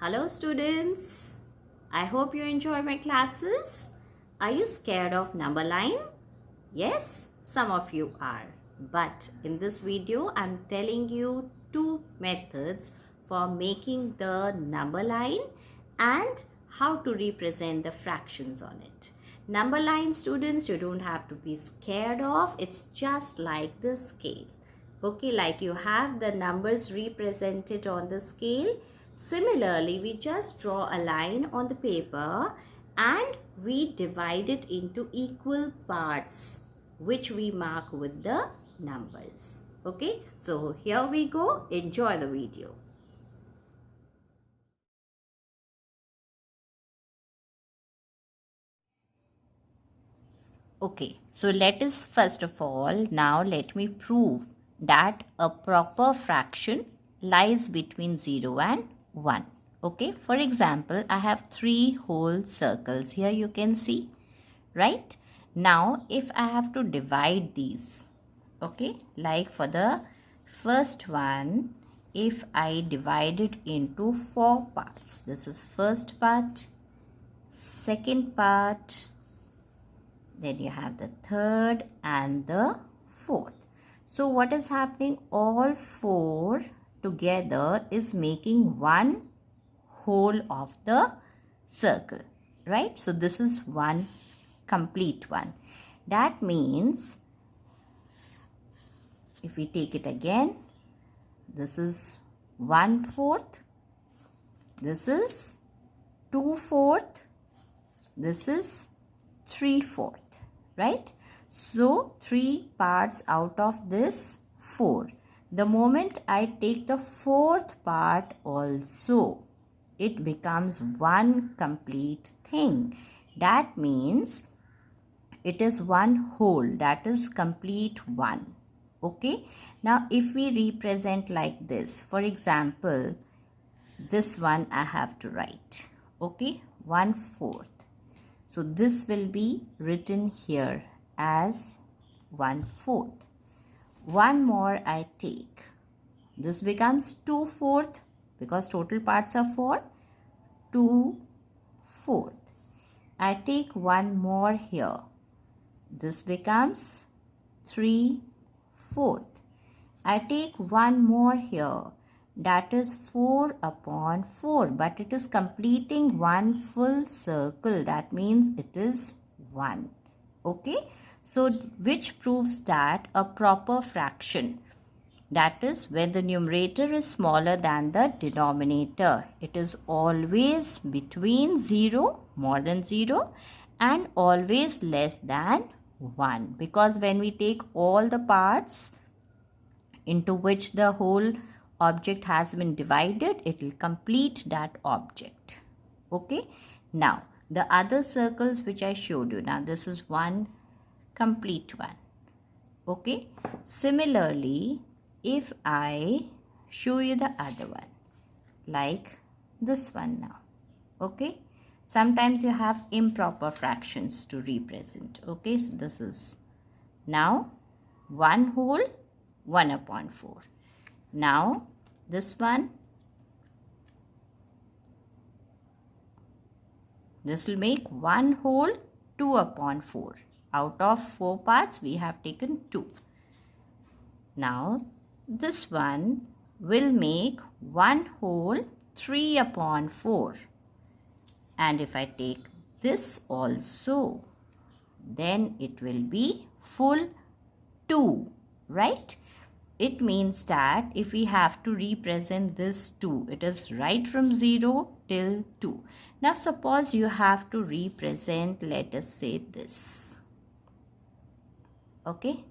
Hello students, I hope you enjoy my classes. Are you scared of number line? Yes, some of you are. But in this video, I'm telling you two methods for making the number line and how to represent the fractions on it. Number line students, you don't have to be scared of. It's just like the scale. Okay, like you have the numbers represented on the scale. Similarly, we just draw a line on the paper and we divide it into equal parts which we mark with the numbers. Okay, so here we go. Enjoy the video. Okay, so let us first of all, now let me prove that a proper fraction lies between 0 and 1. Okay, for example, I have 3 whole circles here, you can see, right? Now, if I have to divide these, okay, like for the first one, if I divide it into 4 parts, this is first part, second part, then you have the third and the fourth. So what is happening? All 4 together is making one whole of the circle, right? So this is one complete one. That means if we take it again, this is 1/4, this is 2/4, this is 3/4. Right? So 3 parts out of this 4. The moment I take the 4th part also, it becomes one complete thing. That means it is one whole, that is complete one. Okay? Now if we represent like this, for example, this one I have to write. Okay? 1/4. So this will be written here as 1/4. One more I take. This becomes 2/4 because total parts are 4. 2/4. I take one more here. This becomes 3/4. I take one more here. That is 4/4, but it is completing one full circle. That means it is 1. Okay, so which proves that a proper fraction, that is when the numerator is smaller than the denominator, it is always between 0, more than 0, and always less than 1, because when we take all the parts into which the whole object has been divided, it will complete that object. Okay, now the other circles which I showed you, now this is one complete one. Okay, similarly, if I show you the other one, like this one now, okay, sometimes you have improper fractions to represent. Okay, so this is now 1 whole 1/4. Now this one, this will make 1 whole 2/4. Out of 4 parts we have taken 2. Now this one will make 1 whole 3/4. And if I take this also, then it will be full 2, right? It means that if we have to represent this 2, it is right from 0 till 2. Now suppose you have to represent, let us say this. Okay,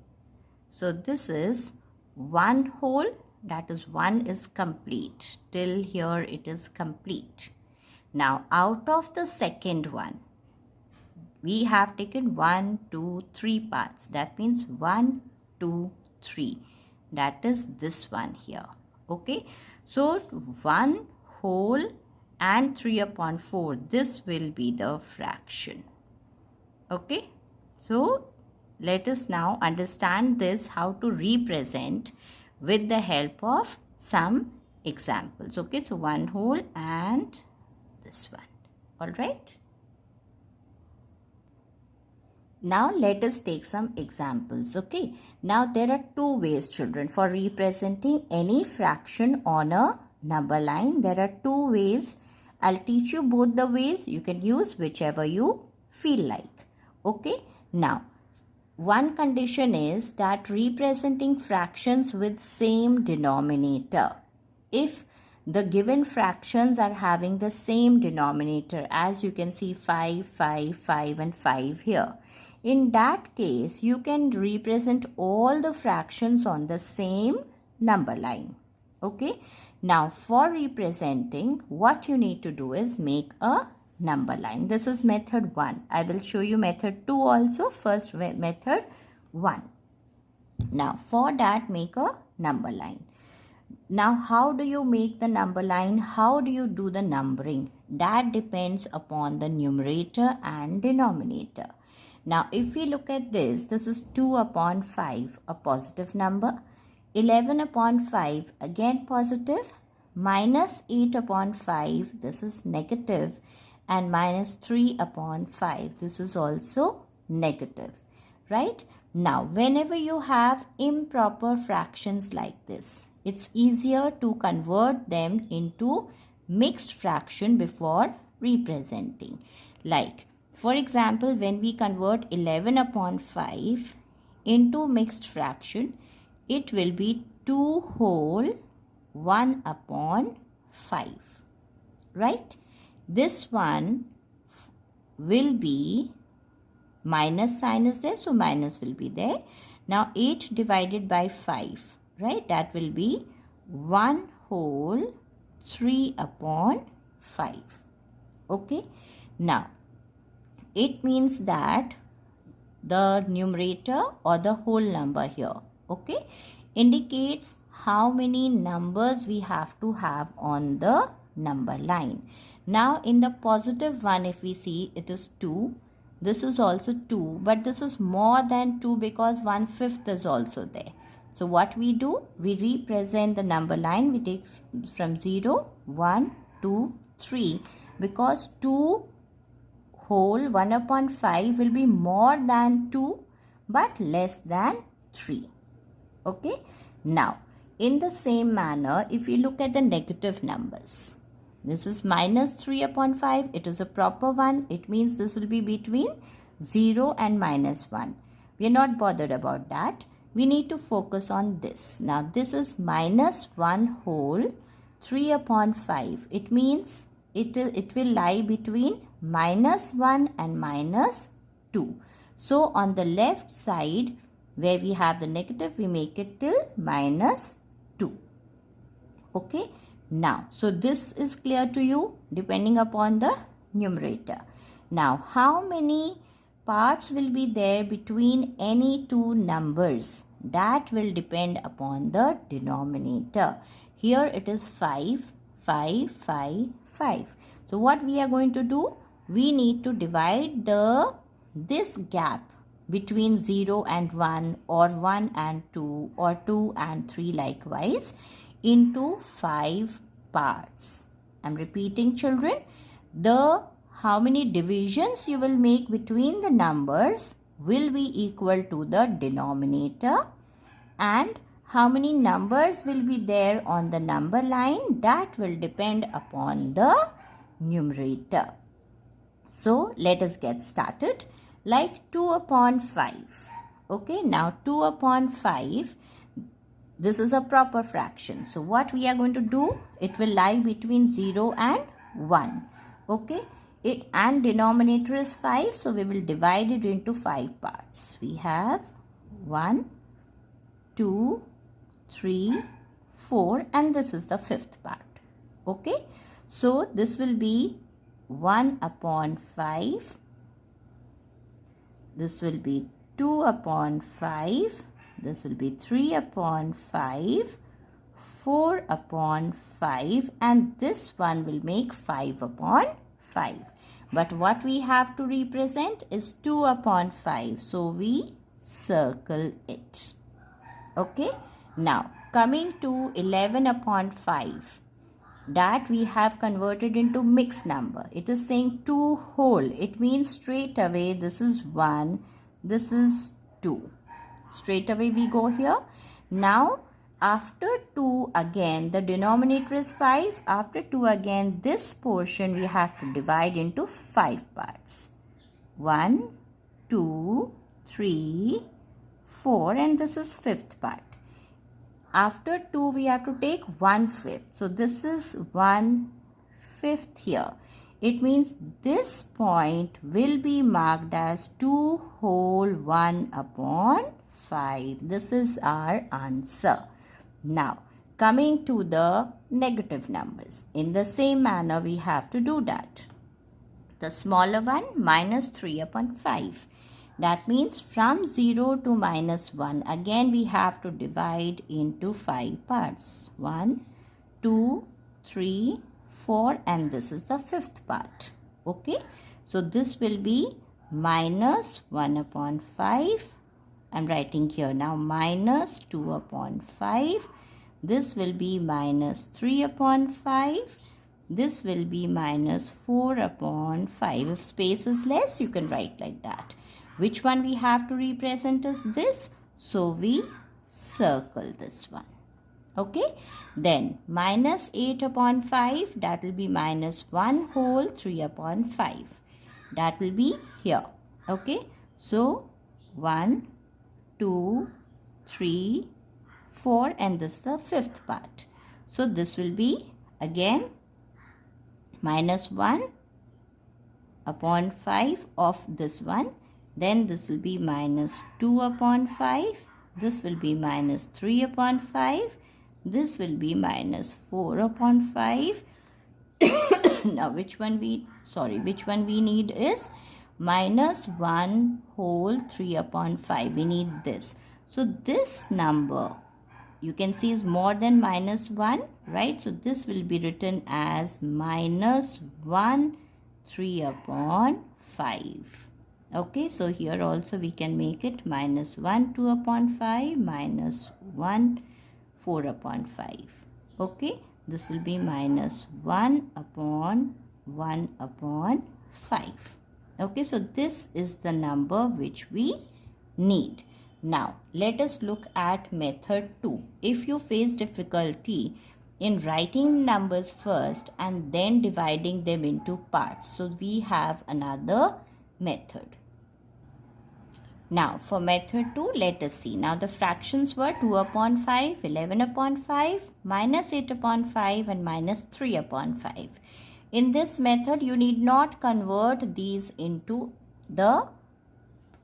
so this is 1 whole, that is 1 is complete. Till here it is complete. Now out of the second one, we have taken 1, 2, 3 parts. That means 1, 2, 3. That is this one here. Okay, so 1 whole and 3/4, this will be the fraction. Okay, so let us now understand this, how to represent with the help of some examples. Okay, so 1 whole and this one. All right. Now let us take some examples. Okay, now there are two ways, children, for representing any fraction on a number line. There are two ways. I'll teach you both the ways. You can use whichever you feel like. Okay, now one condition is that representing fractions with same denominator. If the given fractions are having the same denominator, as you can see 5, 5, 5 and 5 here. In that case, you can represent all the fractions on the same number line. Okay. Now, for representing, what you need to do is make a number line. This is method 1. I will show you method 2 also. First method 1. Now, for that, make a number line. Now, how do you make the number line? How do you do the numbering? That depends upon the numerator and denominator. Now, if we look at this is 2 upon 5, a positive number. 11 upon 5, again positive. Minus 8 upon 5, this is negative. And minus 3 upon 5, this is also negative. Right? Now, whenever you have improper fractions like this, it's easier to convert them into mixed fraction before representing. Like, for example, when we convert 11 upon 5 into mixed fraction, it will be 2 whole 1 upon 5. Right? This one will be, minus sign is there, so minus will be there. Now 8 divided by 5, right? That will be 1 whole 3 upon 5. Okay? Now, it means that the numerator or the whole number here, okay, indicates how many numbers we have to have on the number line. Now, in the positive one, if we see, it is 2. This is also 2, but this is more than 2 because 1/5 is also there. So, what we do? We represent the number line. We take from 0, 1, 2, 3 because 2 whole 1 upon 5 will be more than 2 but less than 3. Okay. Now, in the same manner, if you look at the negative numbers, this is minus 3 upon 5. It is a proper one. It means this will be between 0 and minus 1. We are not bothered about that. We need to focus on this. Now, this is minus 1 whole 3 upon 5. It means it will lie between minus 1 and minus 2. So, on the left side, where we have the negative, we make it till minus 2. Okay. Now, so this is clear to you depending upon the numerator. Now, how many parts will be there between any two numbers? That will depend upon the denominator. Here it is 5, 5, 5, 5. So, what we are going to do? We need to divide this gap between 0 and 1 or 1 and 2 or 2 and 3 likewise into 5 parts. I'm repeating, children. How many divisions you will make between the numbers will be equal to the denominator, and how many numbers will be there on the number line, that will depend upon the numerator. So, let us get started. Like 2 upon 5. Okay, now 2 upon 5, this is a proper fraction. So, what we are going to do? It will lie between 0 and 1. Okay, and denominator is 5. So, we will divide it into 5 parts. We have 1, 2, 3, 4 and this is the 5th part. Okay, so this will be 1 upon 5. This will be 2 upon 5. This will be 3 upon 5, 4 upon 5 and this one will make 5 upon 5. But what we have to represent is 2 upon 5. So, we circle it. Okay. Now, coming to 11 upon 5, that we have converted into mixed number. It is saying 2 whole. It means straight away this is 1, this is 2. Straight away we go here. Now after 2 again, the denominator is 5. After 2 again, this portion we have to divide into 5 parts. 1, 2, 3, 4, and this is 5th part. After 2 we have to take 1/5. So this is 1/5 here. It means this point will be marked as 2 whole 1 upon 5. This is our answer. Now coming to the negative numbers. In the same manner we have to do that. The smaller one, minus 3 upon 5. That means from 0 to minus 1, again we have to divide into 5 parts. 1, 2, 3, 4, and this is the 5th part. Okay, so this will be minus 1 upon 5. I'm writing here now minus 2 upon 5. This will be minus 3 upon 5. This will be minus 4 upon 5. If space is less, you can write like that. Which one we have to represent is this? So we circle this one. Okay. Then minus 8 upon 5. That will be minus 1 whole 3 upon 5. That will be here. Okay. So 1, 2, 3, 4, and this is the 5th part. So this will be again minus 1 upon 5 of this one. Then this will be minus 2 upon 5. This will be minus 3 upon 5. This will be minus 4 upon 5. Now which one we need is minus 1 whole 3 upon 5. We need this. So this number you can see is more than minus 1, right? So this will be written as minus 1 3 upon 5. Okay, so here also we can make it minus 1 2 upon 5, minus 1 4 upon 5. Okay, this will be minus 1 upon 1 upon 5. Okay, so this is the number which we need. Now let us look at method 2. If you face difficulty in writing numbers first and then dividing them into parts, so we have another method. Now for method 2, let us see. Now the fractions were 2 upon 5, 11 upon 5, minus 8 upon 5, and minus 3 upon 5. In this method, you need not convert these into the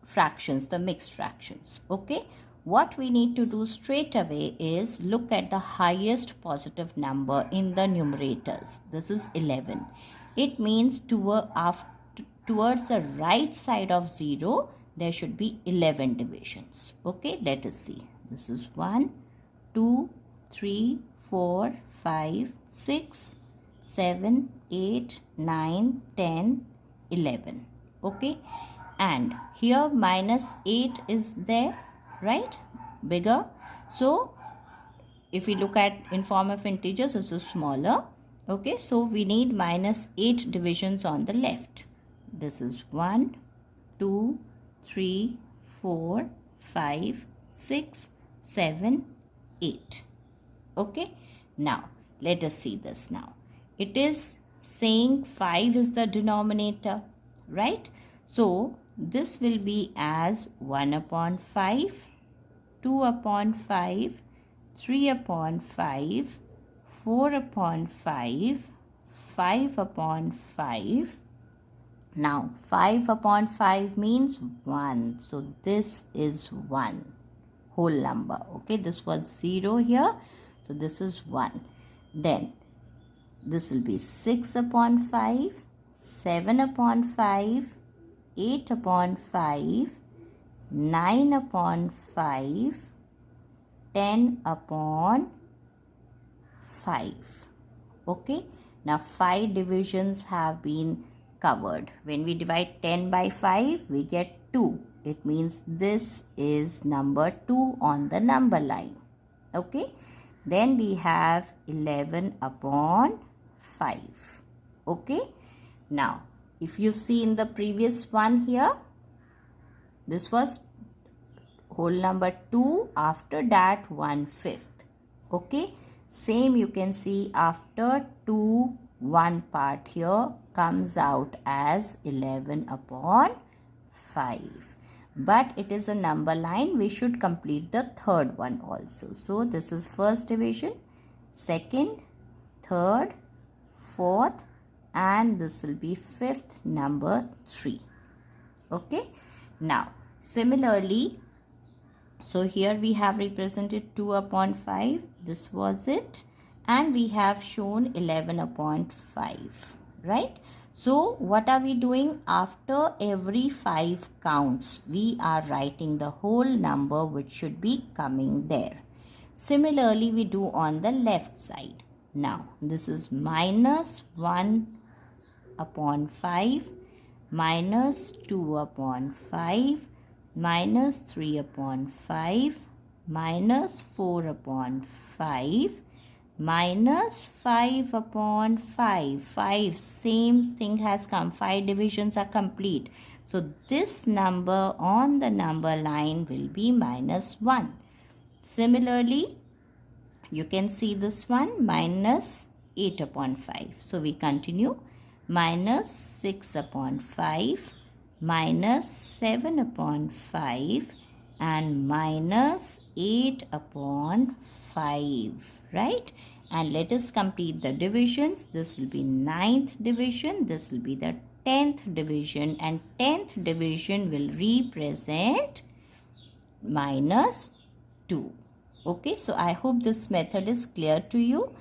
fractions, the mixed fractions. Okay, what we need to do straight away is look at the highest positive number in the numerators. This is 11. It means towards the right side of 0, there should be 11 divisions. Okay, let us see. This is 1, 2, 3, 4, 5, 6, 7, 8, 9, 10, 11. Okay, and here minus 8 is there, right? Bigger. So if we look at in form of integers, this is smaller. Okay, so we need minus 8 divisions on the left. This is 1, 2, 3, 4, 5, 6, 7, 8. Okay, now let us see this now. It is saying 5 is the denominator, right? So this will be as 1 upon 5, 2 upon 5, 3 upon 5, 4 upon 5, 5 upon 5. Now 5 upon 5 means 1. So this is 1 whole number. Okay, this was 0 here. So this is 1. Then this will be 6 upon 5, 7 upon 5, 8 upon 5, 9 upon 5, 10 upon 5. Okay, now 5 divisions have been covered. When we divide 10 by 5, we get 2. It means this is number 2 on the number line. Okay, Then we have 11 upon 5. Okay. Now, if you see in the previous one here, this was whole number 2, after that 1/5. Okay. Same you can see after 2, one part here comes out as 11 upon 5. But it is a number line, we should complete the third one also. So this is first division, second, third, fourth, and this will be fifth, number 3. Okay. Now similarly, so here we have represented 2 upon 5, this was it, and we have shown 11 upon 5, right? So what are we doing? After every 5 counts, we are writing the whole number which should be coming there. Similarly, we do on the left side. Now, this is minus 1 upon 5, minus 2 upon 5, minus 3 upon 5, minus 4 upon 5, minus 5 upon 5. 5, same thing has come. 5 divisions are complete. So this number on the number line will be minus 1. Similarly, you can see this one, minus 8 upon 5. So we continue. Minus 6 upon 5, minus 7 upon 5, and minus 8 upon 5, right? And let us complete the divisions. This will be 9th division, this will be the 10th division, and 10th division will represent minus 2. Okay, so I hope this method is clear to you.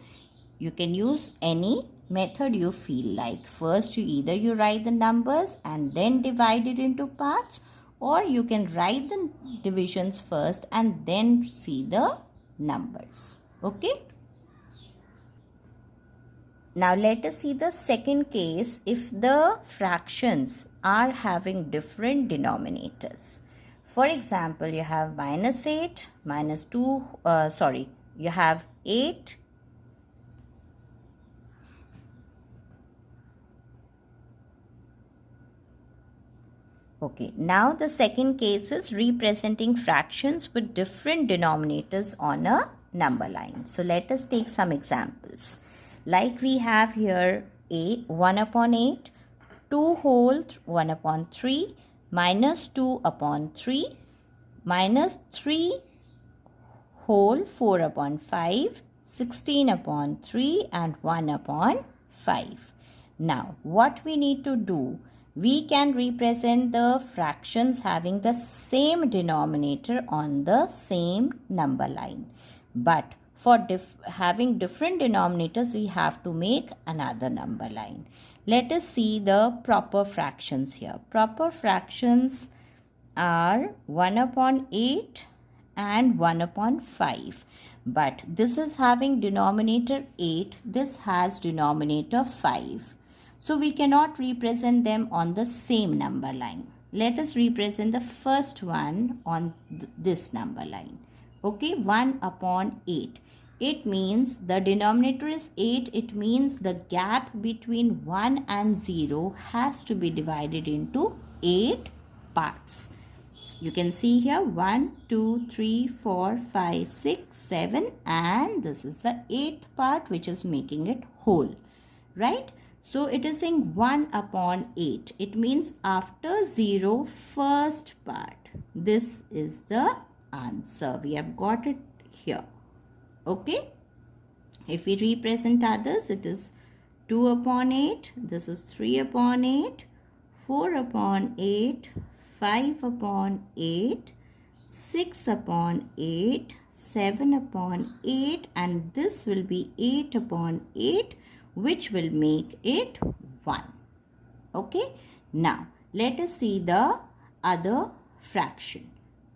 You can use any method you feel like. First, you write the numbers and then divide it into parts, or you can write the divisions first and then see the numbers. Okay. Now let us see the second case, if the fractions are having different denominators. For example, you have minus 8, minus 2, you have 8, okay, now the second case is representing fractions with different denominators on a number line. So let us take some examples. Like we have here 1 upon 8, 2 whole 1 upon 3, minus 2 upon 3, minus 3 whole 4 upon 5, 16 upon 3, and 1 upon 5. Now what we need to do, we can represent the fractions having the same denominator on the same number line. But for having different denominators, we have to make another number line. Let us see the proper fractions here. Proper fractions are 1 upon 8 and 1 upon 5. But this is having denominator 8, this has denominator 5. So we cannot represent them on the same number line. Let us represent the first one on this number line. Okay, 1 upon 8. It means the denominator is 8. It means the gap between 1 and 0 has to be divided into 8 parts. You can see here 1, 2, 3, 4, 5, 6, 7, and this is the 8th part which is making it whole, right? So it is saying 1 upon 8. It means after 0, first part. This is the answer. We have got it here. Okay. If we represent others, it is 2 upon 8. This is 3 upon 8. 4 upon 8. 5 upon 8. 6 upon 8. 7 upon 8. And this will be 8 upon 8. Which will make it 1. Okay. Now, let us see the other fraction.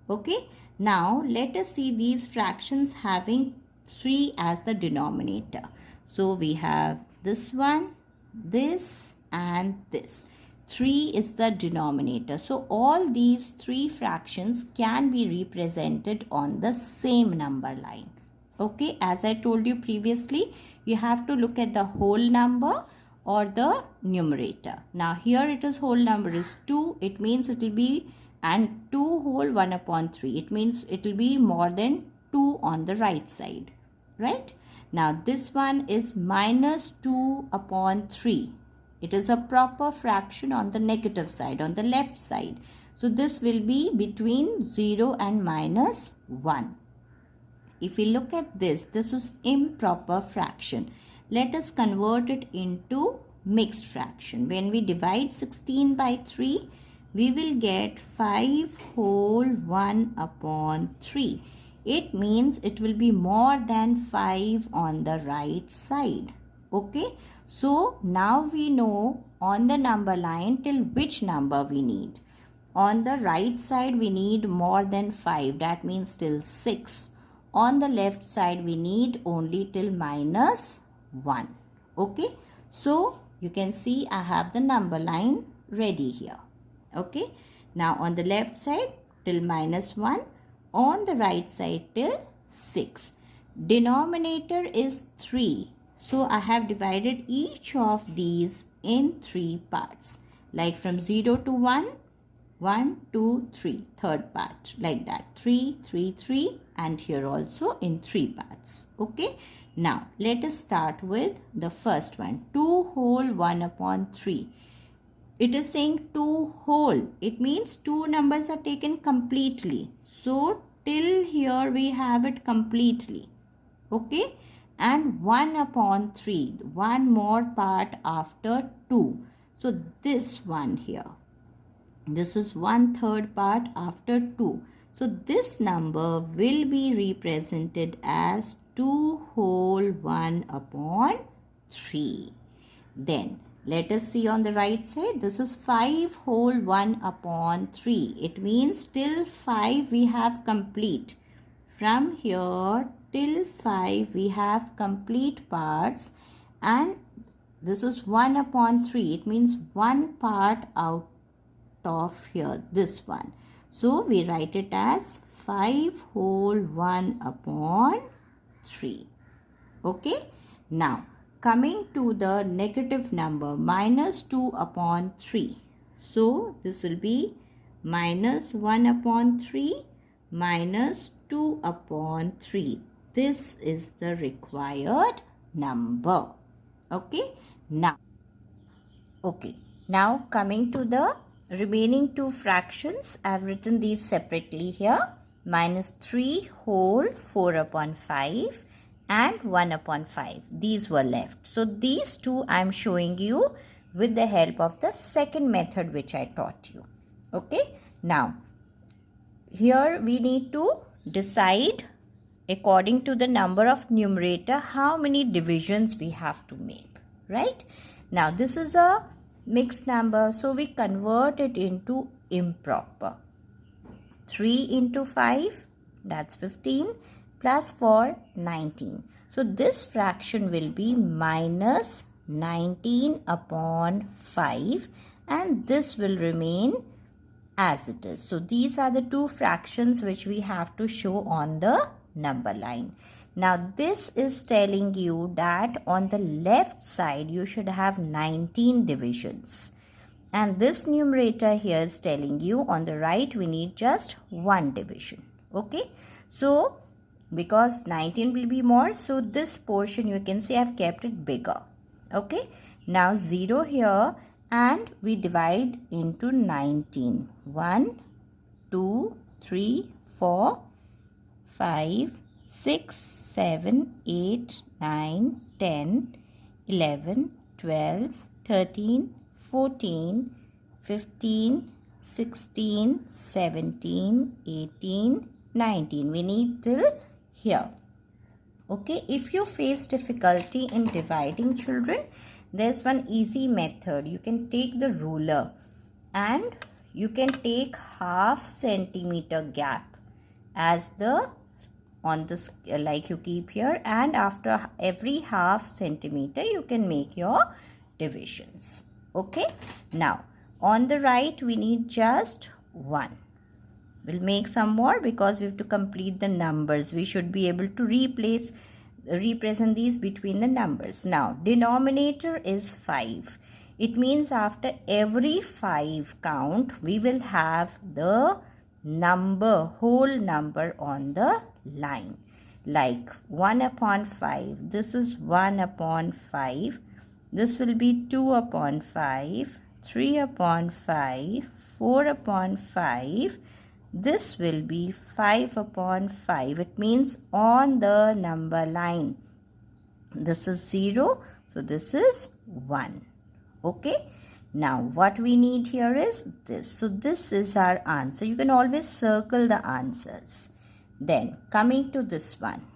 Okay. Now, let us see these fractions having 3 as the denominator. So, we have this one, this, and this. 3 is the denominator. So, all these 3 fractions can be represented on the same number line. Okay, as I told you previously, you have to look at the whole number or the numerator. Now here it is whole number is 2. It means it will be, and 2 whole 1 upon 3. It means it will be more than 2 on the right side. Right? Now this one is minus 2 upon 3. It is a proper fraction on the negative side, on the left side. So this will be between 0 and minus 1. If we look at this is improper fraction. Let us convert it into mixed fraction. When we divide 16 by 3, we will get 5 whole 1 upon 3. It means it will be more than 5 on the right side. Okay. So now we know on the number line till which number we need. On the right side we need more than 5. That means till 6. On the left side we need only till minus 1. Okay. So you can see I have the number line ready here. Okay. Now on the left side till minus 1. On the right side till 6. Denominator is 3. So I have divided each of these in 3 parts. Like from 0 to 1. 1, 2, 3, third part, like that, 3, 3, 3, and here also in 3 parts. Okay. Now let us start with the first one, 2 whole 1 upon 3. It is saying 2 whole. It means 2 numbers are taken completely. So till here we have it completely. Okay. And 1 upon 3, one more part after 2. So this one here. This is 1/3 part after 2. So this number will be represented as 2 whole 1 upon 3. Then let us see on the right side. This is 5 whole 1 upon 3. It means till 5 we have complete. From here till 5 we have complete parts, and this is 1 upon 3. It means one part out of here, this one. So we write it as 5 whole 1 upon 3. Okay. Now coming to the negative number minus 2 upon 3. So this will be minus 1 upon 3 minus 2 upon 3. This is the required number. Okay. Now coming to the remaining 2 fractions, I have written these separately here. Minus 3 whole 4 upon 5 and 1 upon 5. These were left. So these two I am showing you with the help of the second method which I taught you. Okay. Now here we need to decide according to the number of numerator how many divisions we have to make. Right. Now this is a mixed number, so we convert it into improper. 3 into 5, that's 15, plus 4, 19. So this fraction will be minus 19 upon 5, and this will remain as it is. So these are the 2 fractions which we have to show on the number line. Now this is telling you that on the left side you should have 19 divisions. And this numerator here is telling you on the right we need just 1 division. Okay. So because 19 will be more, so this portion you can see I have kept it bigger. Okay. Now 0 here, and we divide into 19. 1, 2, 3, 4, 5, 6, 7, 8, 9, 10, 11, 12, 13, 14, 15, 16, 17, 18, 19. We need till here. Okay, if you face difficulty in dividing, children, there's one easy method. You can take the ruler and you can take half centimeter gap as the on this, like you keep here, and after every half centimeter you can make your divisions. Okay. Now on the right we need just 1. We'll make some more because we have to complete the numbers. We should be able to represent these between the numbers. Now, denominator is 5. It means after every 5 count, we will have the number, whole number on the line. Like 1 upon 5. This is 1 upon 5. This will be 2 upon 5, 3 upon 5, 4 upon 5. This will be 5 upon 5. It means on the number line. This is 0. So this is 1. Okay. Now what we need here is this. So this is our answer. You can always circle the answers. Then coming to this one.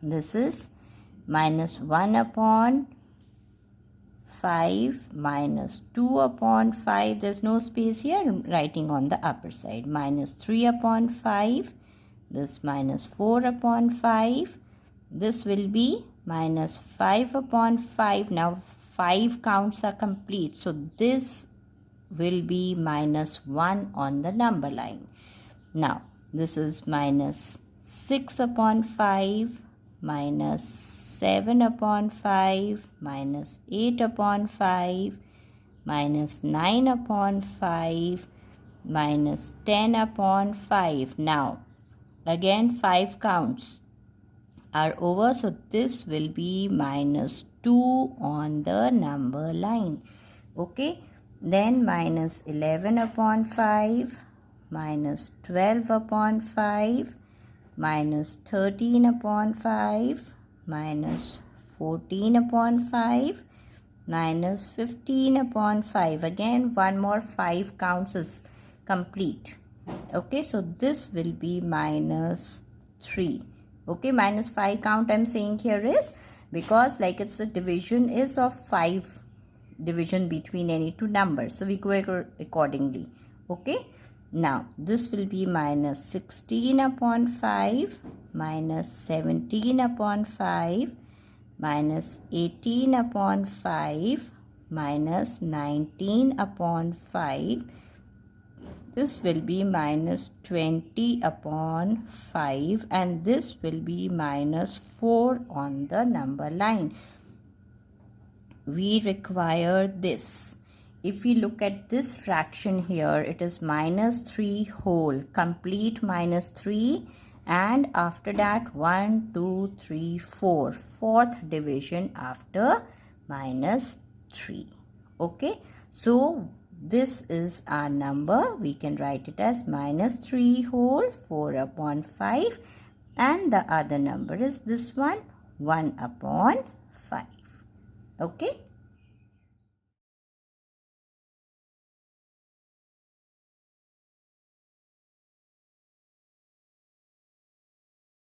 This is minus 1 upon 5 minus 2 upon 5. There's no space here. I'm writing on the upper side. Minus 3 upon 5. This minus 4 upon 5. This will be minus 5 upon 5. Now 5 counts are complete. So this will be minus 1 on the number line. Now this is minus 6 upon 5. Minus 7 upon 5, minus 8 upon 5, minus 9 upon 5, minus 10 upon 5. Now, again 5 counts are over, so this will be minus 2 on the number line. Okay, then minus 11 upon 5, minus 12 upon 5, minus 13 upon 5, minus 14 upon 5, minus 15 upon 5. Again, one more 5 counts is complete. Okay, so this will be minus 3. Okay, minus 5 count I'm saying here is because like it's the division is of 5 division between any two numbers. So we go accordingly. Okay. Now, this will be minus 16 upon 5, minus 17 upon 5, minus 18 upon 5, minus 19 upon 5. This will be minus 20 upon 5 and this will be minus 4 on the number line. We require this. If we look at this fraction here, it is minus 3 whole, complete minus 3, and after that 1, 2, 3, 4, fourth division after minus 3. Okay, so this is our number. We can write it as minus 3 whole, 4 upon 5, and the other number is this one, 1 upon 5. Okay.